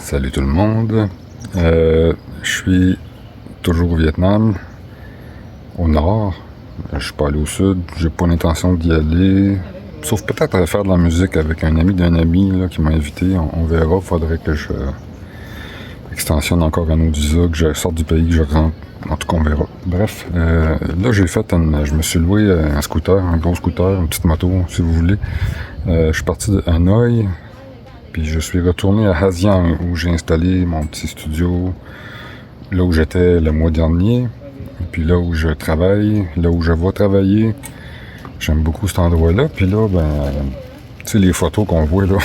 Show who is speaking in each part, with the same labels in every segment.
Speaker 1: Salut tout le monde. Je suis toujours au Vietnam, au nord. Je suis pas allé au sud. J'ai pas l'intention d'y aller. Sauf peut-être à faire de la musique avec un ami d'un ami là, qui m'a invité. On verra. Faudrait que je extensionne encore un autre visa, que je sorte du pays, que je rentre. En tout cas, on verra. Bref, là j'ai fait je me suis loué un scooter, un gros scooter, une petite moto, si vous voulez. Je suis parti de Hanoï. Puis je suis retourné à Haziang où j'ai installé mon petit studio, là où j'étais le mois dernier, et puis là où je travaille, là où je vais travailler. J'aime beaucoup cet endroit-là. Puis là, tu sais, les photos qu'on voit là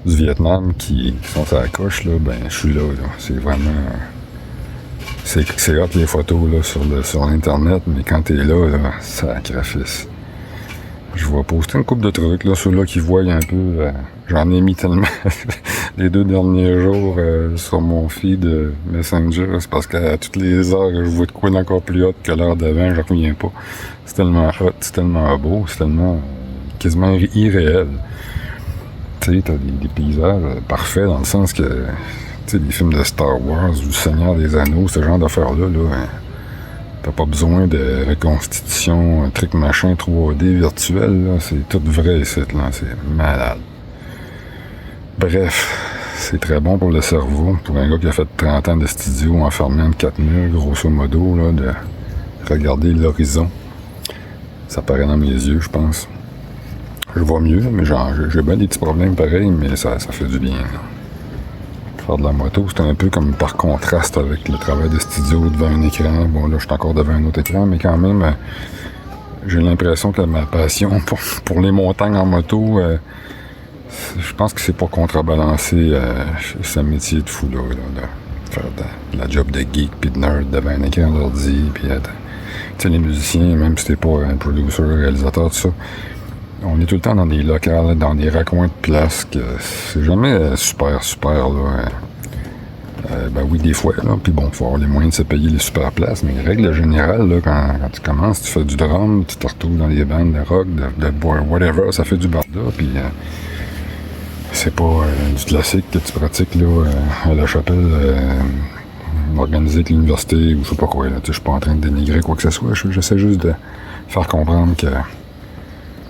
Speaker 1: du Vietnam qui sont à la coche, là, je suis là. C'est vraiment... C'est hot les photos là, sur Internet, mais quand t'es là, ça crafisse. Je vais poster une couple de trucs, là, ceux-là qui voient un peu, j'en ai mis tellement les 2 derniers jours sur mon feed Messenger, c'est parce qu'à toutes les heures, je vois de quoi d'encore plus hot que l'heure d'avant, je reviens pas. C'est tellement hot, c'est tellement beau, c'est tellement quasiment irréel. Tu sais, t'as des paysages parfaits dans le sens que, tu sais, les films de Star Wars, du Seigneur des Anneaux, ce genre d'affaires-là, t'as pas besoin de reconstitution, un truc machin 3D virtuel, là. C'est tout vrai ici, là. C'est malade. Bref, c'est très bon pour le cerveau. Pour un gars qui a fait 30 ans de studio enfermé entre 4 murs, grosso modo, là, de regarder l'horizon. Ça paraît dans mes yeux, je pense. Je vois mieux, mais j'ai bien des petits problèmes pareils, mais ça fait du bien, là. Faire de la moto, c'est un peu comme par contraste avec le travail de studio devant un écran. Bon, là, je suis encore devant un autre écran, mais quand même, j'ai l'impression que ma passion pour les montagnes en moto, je pense que c'est pour contrebalancer ce métier de fou, là, faire de la job de geek puis de nerd devant un écran d'ordi, puis tu sais, les musiciens, même si t'es pas un producer, réalisateur, tout ça, on est tout le temps dans des locales, dans des raccoins de place que c'est jamais super, là. Oui, des fois, là. Puis bon, faut avoir les moyens de se payer les super places, mais règle générale, là, quand tu commences, tu fais du drum, tu te retrouves dans les bandes de rock, de whatever, ça fait du barda, puis c'est pas du classique que tu pratiques, là, à la chapelle, organisée avec l'université, ou je sais pas quoi, là. Je suis pas en train de dénigrer quoi que ce soit, j'essaie juste de faire comprendre que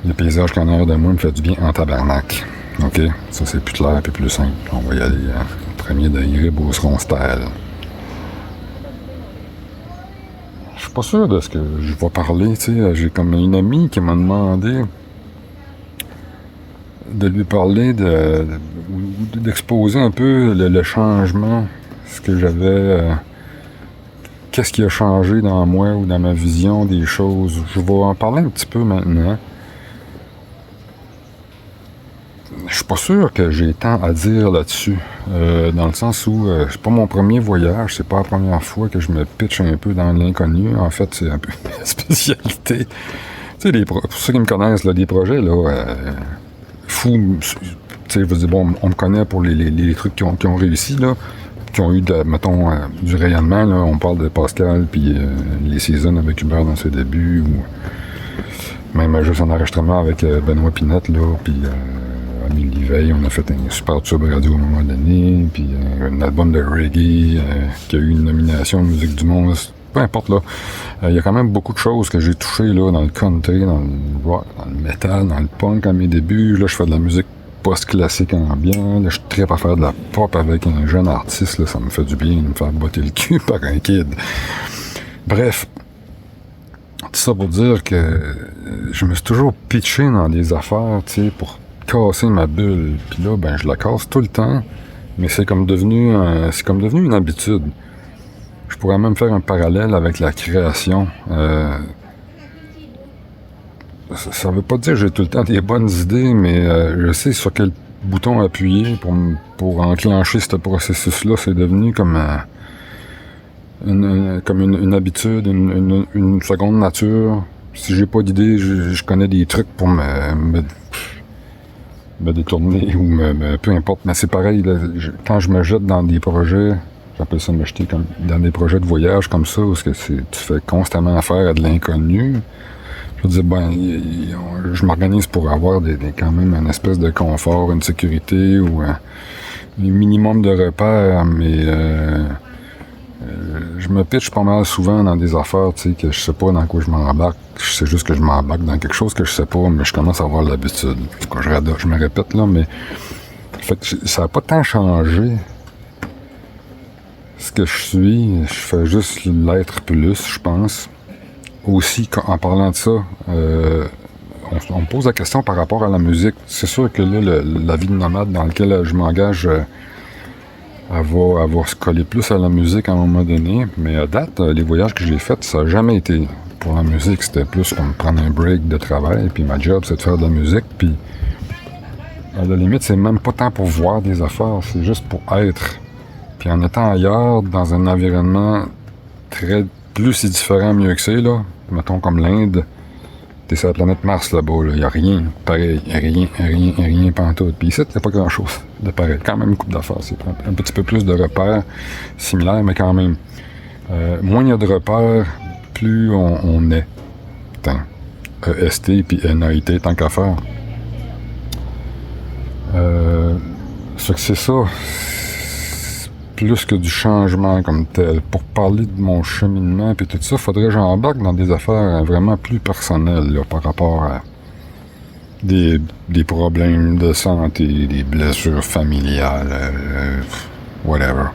Speaker 1: le paysage qu'il y en a de moi me fait du bien en tabarnak. OK? Ça, c'est plus clair et plus simple. On va y aller premier degré, Beauceron style. Je suis pas sûr de ce que je vais parler, tu sais. J'ai comme une amie qui m'a demandé de lui parler d'exposer un peu le changement, ce que j'avais... qu'est-ce qui a changé dans moi ou dans ma vision des choses. Je vais en parler un petit peu maintenant. Je suis pas sûr que j'ai tant à dire là-dessus, dans le sens où c'est pas mon premier voyage, c'est pas la première fois que je me pitche un peu dans l'inconnu. En fait, c'est un peu ma spécialité. Tu sais, pour ceux qui me connaissent, là, des projets là, fous. Tu sais, je veux dire, bon, on me connaît pour les trucs qui ont réussi là, qui ont eu, mettons, du rayonnement. Là, on parle de Pascal puis les seasons avec Hubert dans ses débuts, ou même juste un enregistrement avec Benoît Pinette là, puis Amélie Veil, on a fait un super tube radio à un moment donné, puis un album de reggae qui a eu une nomination de musique du monde, peu importe là. Il y a quand même beaucoup de choses que j'ai touchées là, dans le country, dans le rock, dans le metal, dans le punk à mes débuts. Là, je fais de la musique post-classique ambiant. Là, je trippe à faire de la pop avec un jeune artiste. Là, ça me fait du bien de me faire botter le cul par un kid. Bref. Tout ça pour dire que je me suis toujours pitché dans des affaires, tu sais, pour casser ma bulle. Puis là, je la casse tout le temps, mais c'est comme devenu une habitude. Je pourrais même faire un parallèle avec la création. Ça veut pas dire que j'ai tout le temps des bonnes idées, mais je sais sur quel bouton appuyer pour enclencher ce processus-là. C'est devenu comme une habitude, une seconde nature. Si j'ai pas d'idée, je connais des trucs pour me détourner ou peu importe. Mais c'est pareil, là, quand je me jette dans des projets, j'appelle ça me jeter comme dans des projets de voyage comme ça, où tu fais constamment affaire à de l'inconnu. Je veux dire, je m'organise pour avoir quand même une espèce de confort, une sécurité ou minimum de repères, mais je me pitche pas mal souvent dans des affaires, tu sais, que je sais pas dans quoi je m'embarque. Je sais juste que je m'embarque dans quelque chose que je sais pas, mais je commence à avoir l'habitude. Quand je me répète, là, mais fait que ça a pas tant changé ce que je suis. Je fais juste l'être plus, je pense. Aussi, en parlant de ça, on me pose la question par rapport à la musique. C'est sûr que là, la vie de nomade dans laquelle je m'engage, elle va se coller plus à la musique à un moment donné. Mais à date, les voyages que j'ai faits, ça n'a jamais été pour la musique. C'était plus comme prendre un break de travail. Puis ma job, c'est de faire de la musique. Puis à la limite, c'est même pas tant pour voir des affaires. C'est juste pour être. Puis en étant ailleurs, dans un environnement plus c'est différent, mieux que c'est, là. Mettons comme l'Inde. T'es sur la planète Mars là-bas, là. Y a rien pareil. Rien pantoute. Puis ici, t'as pas grand-chose de pareil. Quand même une couple d'affaires. C'est un petit peu plus de repères similaires, mais quand même. Moins il y a de repères, plus on est. Putain. EST puis NAIT, tant qu'à faire. Ce que c'est ça. Plus que du changement comme tel. Pour parler de mon cheminement et tout ça, faudrait que j'embarque dans des affaires vraiment plus personnelles là, par rapport à des problèmes de santé, des blessures familiales, whatever.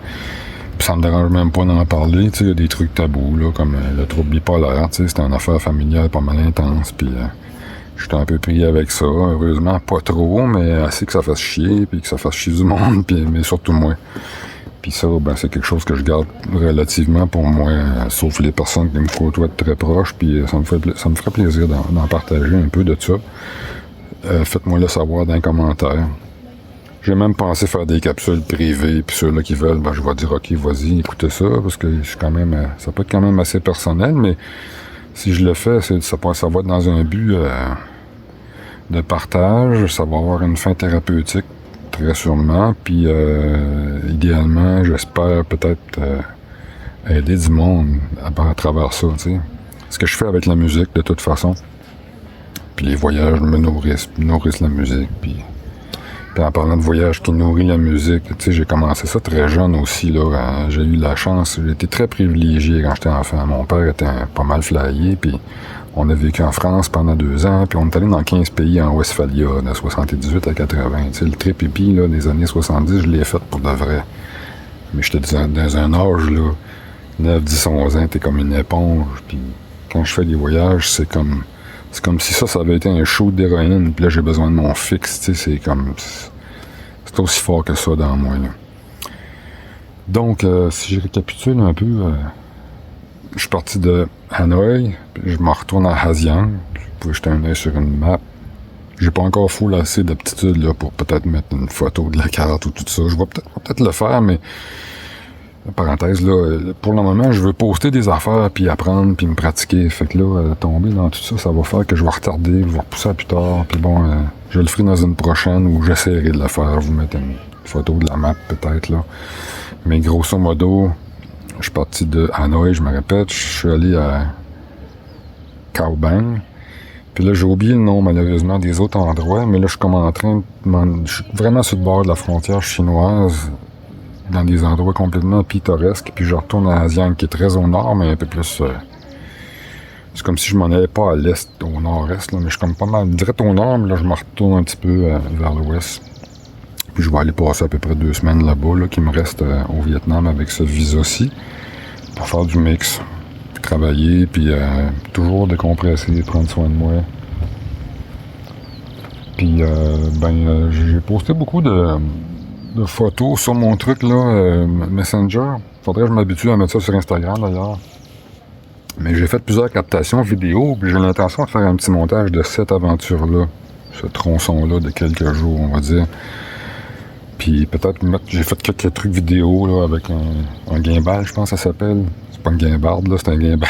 Speaker 1: Puis ça me dérange même pas d'en parler, tu sais, il y a des trucs tabous, là, comme le trouble bipolaire, tu sais, c'était une affaire familiale pas mal intense, puis j'étais un peu pris avec ça, heureusement pas trop, mais assez que ça fasse chier, puis que ça fasse chier du monde, puis, mais surtout moi. Puis ça, ben, c'est quelque chose que je garde relativement pour moi, sauf les personnes qui me côtoient de très proches, puis ça me ferait plaisir d'en partager un peu de ça. Faites-moi le savoir dans les commentaires. J'ai même pensé faire des capsules privées, puis ceux-là qui veulent, ben, je vais dire, ok, vas-y, écoutez ça, parce que je suis quand même, ça peut être quand même assez personnel, mais si je le fais, ça va être dans un but de partage, ça va avoir une fin thérapeutique, très sûrement, puis idéalement, j'espère peut-être aider du monde à travers ça, tu sais. Ce que je fais avec la musique, de toute façon. Puis les voyages me nourrissent la musique, puis en parlant de voyage qui nourrit la musique, tu sais, j'ai commencé ça très jeune aussi, là. J'ai eu la chance, j'ai été très privilégié quand j'étais enfant. Mon père était pas mal flyé, puis on a vécu en France pendant 2 ans, puis on est allé dans 15 pays en Westphalia, de 78 à 80. Tu sais, le trip hippie, là, des années 70, je l'ai fait pour de vrai. Mais j'étais dans un âge, là, 9, 10, 11 ans, t'es comme une éponge, puis quand je fais des voyages, c'est comme si ça avait été un shoot d'héroïne, puis là, j'ai besoin de mon fixe, tu sais, c'est aussi fort que ça dans moi, là. Donc, si je récapitule un peu, je suis parti de Hanoï, puis je me retourne à Haziang. Vous pouvez jeter un œil sur une map. J'ai pas encore full assez d'aptitude là pour peut-être mettre une photo de la carte ou tout ça. Je vais peut-être le faire, mais parenthèse là, pour le moment, je veux poster des affaires puis apprendre puis me pratiquer. Fait que là, tomber dans tout ça, ça va faire que je vais retarder, je vais repousser à plus tard. Puis bon, je le ferai dans une prochaine où j'essaierai de le faire. Vous mettre une photo de la map peut-être là. Mais grosso modo, je suis parti de Hanoï, je me répète, je suis allé à Cao Bang. Puis là, j'ai oublié le nom, malheureusement, des autres endroits, mais là, je suis comme en train je suis vraiment sur le bord de la frontière chinoise, dans des endroits complètement pittoresques, puis je retourne à Haziang, qui est très au nord, mais un peu plus... c'est comme si je m'en allais pas à l'est, au nord-est, là, mais je suis comme pas mal direct au nord, mais là, je me retourne un petit peu vers l'ouest. Puis je vais aller passer à peu près 2 semaines là-bas, là, qui me reste au Vietnam avec ce visa-ci, pour faire du mix, puis travailler, puis toujours décompresser, prendre soin de moi. Puis j'ai posté beaucoup de photos sur mon truc là, Messenger. Faudrait que je m'habitue à mettre ça sur Instagram d'ailleurs. Mais j'ai fait plusieurs captations vidéo, puis j'ai l'intention de faire un petit montage de cette aventure-là, ce tronçon-là de quelques jours, on va dire. Puis peut-être j'ai fait quelques trucs vidéo là, avec un gimbal, je pense que ça s'appelle. C'est pas une gimbarde, là, c'est un gimbal.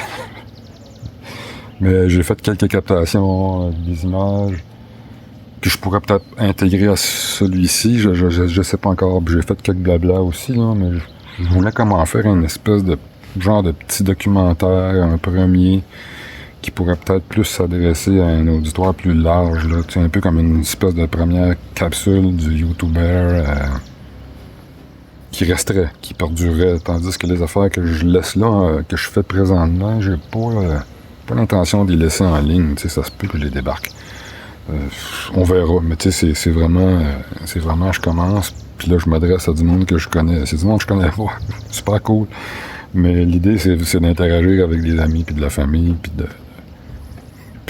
Speaker 1: Mais j'ai fait quelques captations, des images. Puis je pourrais peut-être intégrer à celui-ci, je sais pas encore. Puis j'ai fait quelques blabla aussi, là, mais je voulais comment faire une espèce de genre de petit documentaire, un premier, qui pourrait peut-être plus s'adresser à un auditoire plus large, là, tu sais, un peu comme une espèce de première capsule du YouTuber qui resteraient, qui perdureraient. Tandis que les affaires que je laisse là, que je fais présentement, j'ai pas l'intention d'y laisser en ligne. Tu sais, ça se peut que je les débarque. On verra, mais tu sais, c'est vraiment, je commence, puis là, je m'adresse à du monde que je connais. C'est du monde que je connais pas. Super cool. Mais l'idée, c'est d'interagir avec des amis, puis de la famille, puis de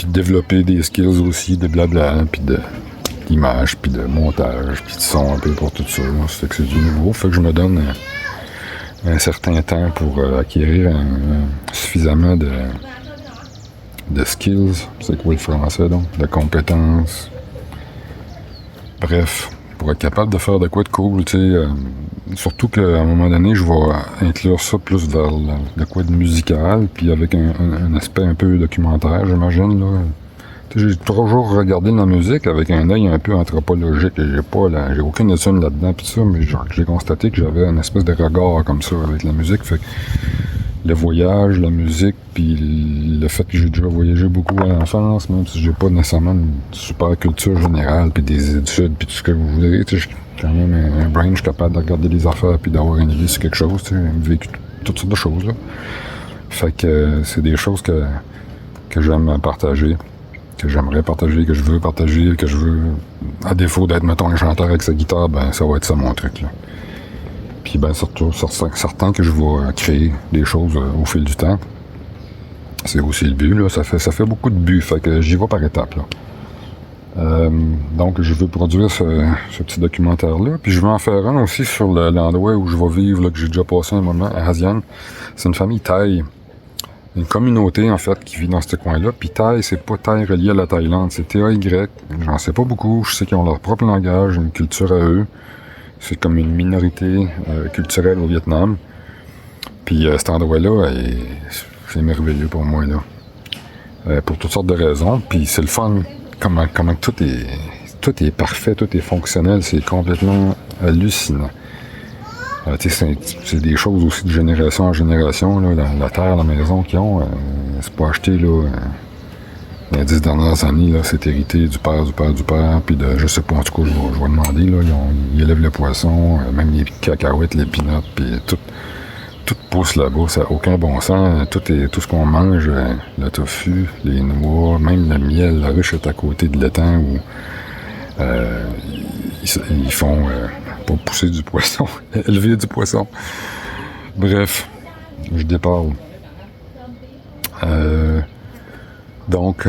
Speaker 1: développer des skills aussi, de blabla, puis d'image, puis de montage, puis de son, un peu pour tout ça. Ça fait que c'est du nouveau. Fait que je me donne un certain temps pour acquérir suffisamment de skills. C'est quoi le français, donc? De compétences. Bref, pour être capable de faire de quoi de cool, tu sais. Surtout qu'à un moment donné, je vais inclure ça plus vers de quoi de musical, puis avec un aspect un peu documentaire, j'imagine, là. J'ai toujours regardé la musique avec un œil un peu anthropologique. J'ai aucune étude là-dedans, pis ça, mais j'ai constaté que j'avais une espèce de regard comme ça avec la musique. Fait que le voyage, la musique, puis le fait que j'ai déjà voyagé beaucoup à l'enfance, même si j'ai pas nécessairement une super culture générale, puis des études, puis tout ce que vous voudrez, tu sais, j'ai quand même un brain, je suis capable de regarder les affaires, puis d'avoir une idée sur quelque chose, tu sais, j'ai vécu toutes sortes de choses, là. Fait que c'est des choses que j'aime partager, que j'aimerais partager, que je veux partager, que je veux, à défaut d'être, mettons, un chanteur avec sa guitare, ben ça va être ça mon truc, là. Puis ben surtout, certain que je vais créer des choses au fil du temps. C'est aussi le but, là. Ça fait beaucoup de buts, fait que j'y vais par étapes, là. Donc je veux produire ce petit documentaire-là. Puis je veux en faire un aussi sur l'endroit où je vais vivre, là, que j'ai déjà passé un moment, à Hasian. C'est une famille Thaï. Une communauté, en fait, qui vit dans ce coin-là. Puis Thaï, c'est pas Thaï relié à la Thaïlande, c'est T-A-Y. J'en sais pas beaucoup. Je sais qu'ils ont leur propre langage, une culture à eux. C'est comme une minorité culturelle au Vietnam. Puis cet endroit-là, c'est merveilleux pour moi, là. Pour toutes sortes de raisons. Puis c'est le fun, comment tout est parfait, tout est fonctionnel. C'est complètement hallucinant. C'est des choses aussi de génération en génération. Là, la terre, la maison qu'ils ont, c'est pas acheté là. Les 10 dernières années, là, c'est hérité du père, puis de, je sais pas, en tout cas, je vais demander, là, ils élèvent le poisson, même les cacahuètes, les peanuts, puis tout pousse là-bas, ça n'a aucun bon sens, tout ce qu'on mange, le tofu, les noix, même le miel, la ruche est à côté de l'étang où ils font, pas pousser du poisson, élever du poisson. Bref, je déparle. Donc,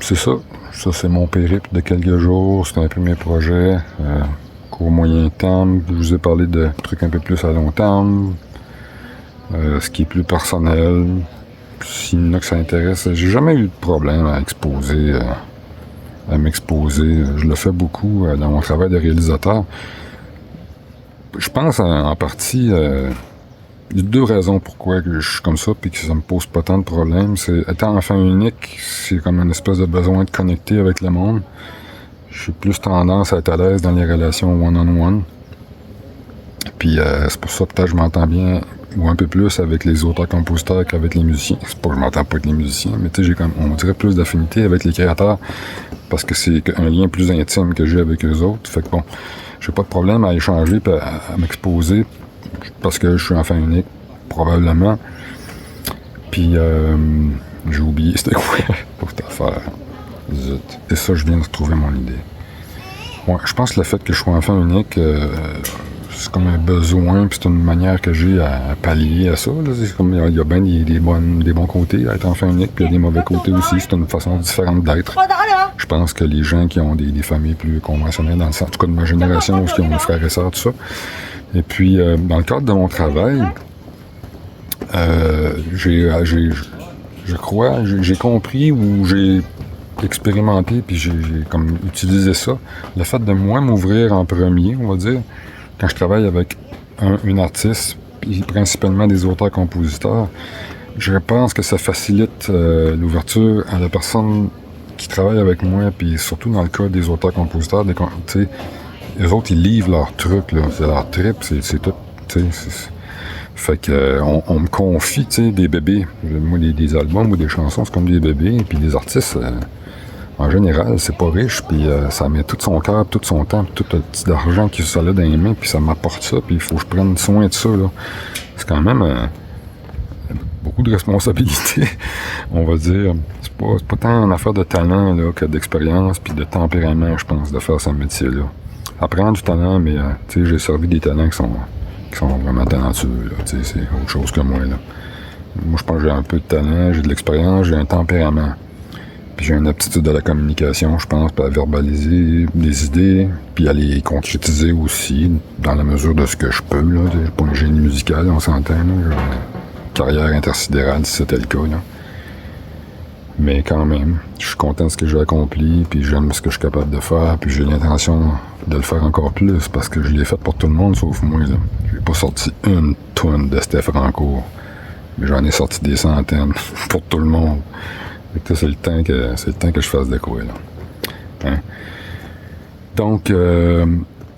Speaker 1: c'est ça. Ça, c'est mon périple de quelques jours. C'est un peu mes projets. Court moyen terme. Je vous ai parlé de trucs un peu plus à long terme. Ce qui est plus personnel. S'il y en a que ça intéresse. J'ai jamais eu de problème à m'exposer. Je le fais beaucoup dans mon travail de réalisateur. Je pense en partie... Il y a 2 raisons pourquoi je suis comme ça puis que ça me pose pas tant de problèmes. C'est étant enfant unique, c'est comme une espèce de besoin de connecter avec le monde. Je suis plus tendance à être à l'aise dans les relations one-on-one. Puis c'est pour ça que peut-être je m'entends bien ou un peu plus avec les auteurs-compositeurs qu'avec les musiciens. C'est pas que je m'entends pas avec les musiciens, mais tu sais, on dirait plus d'affinité avec les créateurs parce que c'est un lien plus intime que j'ai avec eux autres. Fait que bon, j'ai pas de problème à échanger et à m'exposer. Parce que je suis enfant unique, probablement. Puis, j'ai oublié c'était quoi pour cette affaire. Zut. Et ça, je viens de trouver mon idée. Ouais, je pense que le fait que je sois enfant unique, c'est comme un besoin, puis c'est une manière que j'ai à pallier à ça. Là. C'est comme, il y a bien des bons côtés à être enfant unique, puis il y a des mauvais côtés aussi. C'est une façon différente d'être. Je pense que les gens qui ont des familles plus conventionnelles, dans le sens, en tout cas de ma génération, qui ont des frères et sœurs, tout ça. Et puis, dans le cadre de mon travail, je crois, j'ai compris ou j'ai expérimenté, puis j'ai comme utilisé ça, le fait de moi m'ouvrir en premier, on va dire, quand je travaille avec une artiste, puis principalement des auteurs-compositeurs, je pense que ça facilite l'ouverture à la personne qui travaille avec moi, puis surtout dans le cas des auteurs-compositeurs, tu sais, les autres, ils livrent leur truc, là. C'est leur trip, c'est tout, tu sais. Fait que, on me confie, tu sais, des bébés. Moi, des albums ou des chansons, c'est comme des bébés. Et puis des artistes, en général, c'est pas riche, puis ça met tout son cœur, tout son temps, puis tout le petit argent qui ça là dans les mains, puis ça m'apporte ça, puis il faut que je prenne soin de ça, là. C'est quand même beaucoup de responsabilités, on va dire. C'est pas tant une affaire de talent là, que d'expérience, puis de tempérament, je pense, de faire ce métier-là. Ça prend du talent, mais tu sais, j'ai servi des talents qui sont vraiment talentueux, là. Tu sais, c'est autre chose que moi, là. Moi, je pense que j'ai un peu de talent, j'ai de l'expérience, j'ai un tempérament. Puis j'ai une aptitude à la communication, je pense, puis à verbaliser des idées, puis à les concrétiser aussi, dans la mesure de ce que je peux, là. J'ai pas un génie musical, on s'entend, là. J'ai une carrière intersidérale, si c'était le cas, là. Mais quand même, je suis content de ce que j'ai accompli, puis j'aime ce que je suis capable de faire, puis j'ai l'intention de le faire encore plus, parce que je l'ai fait pour tout le monde, sauf moi, là. J'ai pas sorti une tonne de Steph Franco. Mais j'en ai sorti des centaines pour tout le monde. Et c'est le temps que je fasse de quoi, là. Hein? Donc,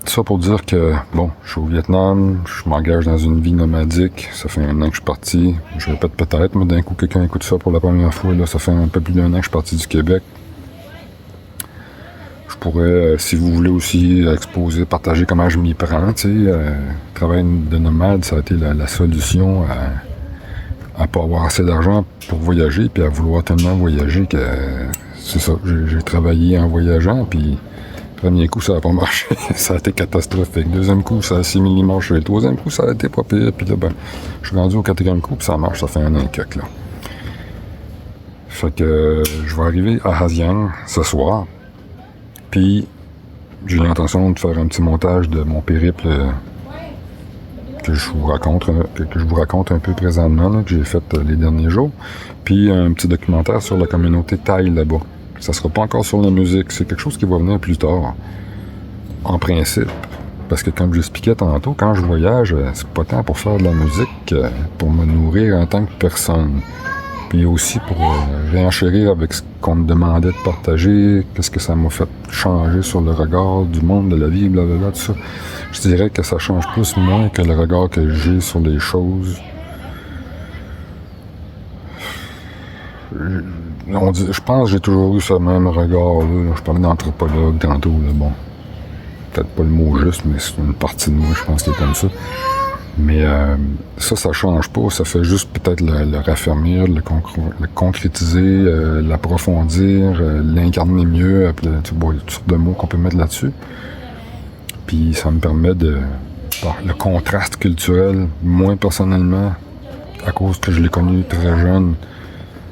Speaker 1: ça pour dire que, bon, je suis au Vietnam, je m'engage dans une vie nomadique. Ça fait 1 an que je suis parti. Je répète peut-être, mais d'un coup, quelqu'un écoute ça pour la première fois. Là, ça fait un peu plus d'1 an que je suis parti du Québec. Je pourrais, si vous voulez aussi exposer, partager comment je m'y prends, tu sais. Travail de nomade, ça a été la solution à pas avoir assez d'argent pour voyager, puis à vouloir tellement voyager que c'est ça, j'ai travaillé en voyageant, puis premier coup, ça a pas marché, ça a été catastrophique. Deuxième coup, ça a similairement marché. Le troisième coup, ça a été pas pire, puis là, ben, je suis rendu au 4e coup, puis ça marche, ça fait 1 an et quelques, là. Fait que je vais arriver à Hasiang ce soir, puis j'ai l'intention de faire un petit montage de mon périple que je vous raconte un peu présentement, là, que j'ai fait les derniers jours. Puis un petit documentaire sur la communauté thaï là-bas. Ça sera pas encore sur la musique, c'est quelque chose qui va venir plus tard, en principe. Parce que comme j'expliquais tantôt, quand je voyage, c'est pas tant pour faire de la musique, pour me nourrir en tant que personne. Puis aussi pour réenchérir avec ce qu'on me demandait de partager, qu'est-ce que ça m'a fait changer sur le regard du monde, de la vie, blablabla, tout ça. Je dirais que ça change plus moins que le regard que j'ai sur les choses. Je pense que j'ai toujours eu ce même regard-là. Je parlais d'anthropologue tantôt, là. Bon, peut-être pas le mot juste, mais c'est une partie de moi, je pense, qui est comme ça. Mais ça change pas. Ça fait juste peut-être le raffermir, le concrétiser, l'approfondir, l'incarner mieux. Bon, il y a toutes sortes de mots qu'on peut mettre là-dessus. Puis ça me permet le contraste culturel, moins personnellement, à cause que je l'ai connu très jeune.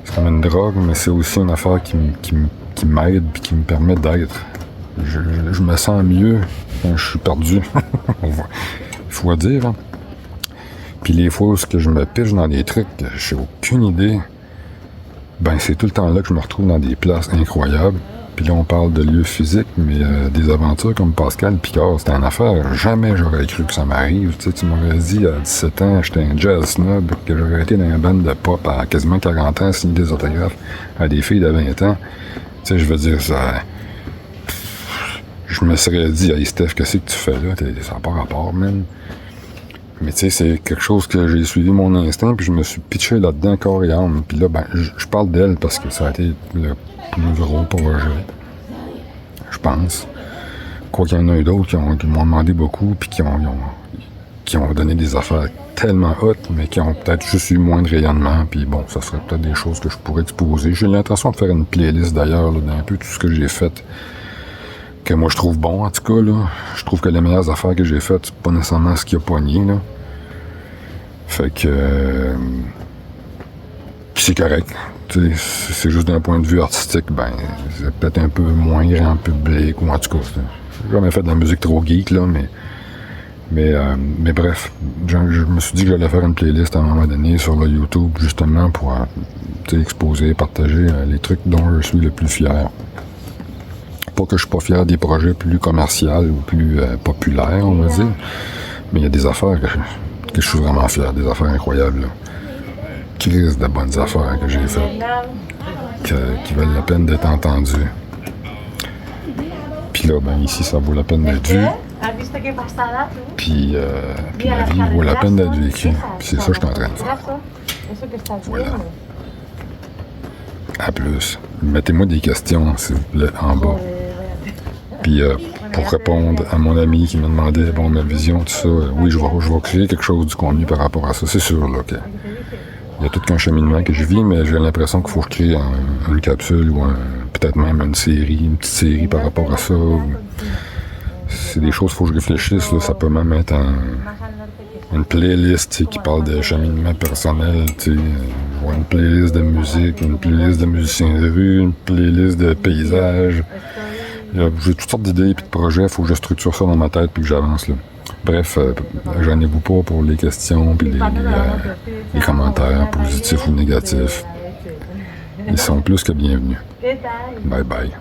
Speaker 1: C'est comme une drogue, mais c'est aussi une affaire qui m'aide et qui me permet d'être. Je me sens mieux quand je suis perdu. Il faut dire, hein. Puis les fois où je me piche dans des trucs que j'ai aucune idée, ben c'est tout le temps là que je me retrouve dans des places incroyables. Puis là, on parle de lieux physiques, mais des aventures comme Pascal Picard, c'était une affaire. Jamais j'aurais cru que ça m'arrive. Tu sais, tu m'aurais dit à 17 ans, j'étais un jazz snob, que j'aurais été dans une bande de pop à quasiment 40 ans, signer des autographes à des filles de 20 ans. Tu sais, je veux dire, ça... Je me serais dit, hey Steph, qu'est-ce que tu fais là? Ça n'a pas rapport, même. Mais tu sais, c'est quelque chose que j'ai suivi mon instinct, puis je me suis pitché là-dedans corps et âme. Puis là, ben, je parle d'elle parce que ça a été le plus gros projet, je pense. Quoi qu'il y en a eu d'autres qui m'ont demandé beaucoup, puis qui ont donné des affaires tellement hautes, mais qui ont peut-être juste eu moins de rayonnement. Puis bon, ça serait peut-être des choses que je pourrais exposer. J'ai l'intention de faire une playlist d'ailleurs, là, d'un peu tout ce que j'ai fait, que moi je trouve bon, en tout cas, là. Je trouve que les meilleures affaires que j'ai faites, c'est pas nécessairement ce qu'il y a pogné, là. Fait que... Puis c'est correct. C'est juste d'un point de vue artistique, ben, c'est peut-être un peu moins grand public, ou en tout cas, j'ai jamais fait de la musique trop geek, là, mais bref, je me suis dit que j'allais faire une playlist à un moment donné sur le YouTube, justement, pour exposer, partager les trucs dont je suis le plus fier. Pas que je suis pas fier des projets plus commerciaux ou plus populaires, on va dire, mais il y a des affaires que je suis vraiment fier, des affaires incroyables, là. Crise de bonnes affaires que j'ai faites, qui valent la peine d'être entendues. Puis là, ben ici, ça vaut la peine d'être vu. Puis la vie vaut la peine d'être vécue. Puis c'est ça que je suis en train de faire. Voilà. À plus. mettez-moi des questions, s'il vous plaît, en bas. Puis pour répondre à mon ami qui me demandait, bon, ma vision, tout ça, oui, je vais créer quelque chose du contenu par rapport à ça. C'est sûr, là, que il y a tout qu'un cheminement que je vis, mais j'ai l'impression qu'il faut que je crée une capsule ou peut-être même une petite série par rapport à ça. C'est des choses qu'il faut que je réfléchisse. Là. Ça peut même être une playlist qui parle de cheminement personnel, ou une playlist de musique, une playlist de musiciens de rue, une playlist de paysages. J'ai toutes sortes d'idées et de projets. Il faut que je structure ça dans ma tête puis que j'avance. Là. Bref, gênez-vous pas pour les questions puis les commentaires positifs ou négatifs. Ils sont plus que bienvenus. Bye bye.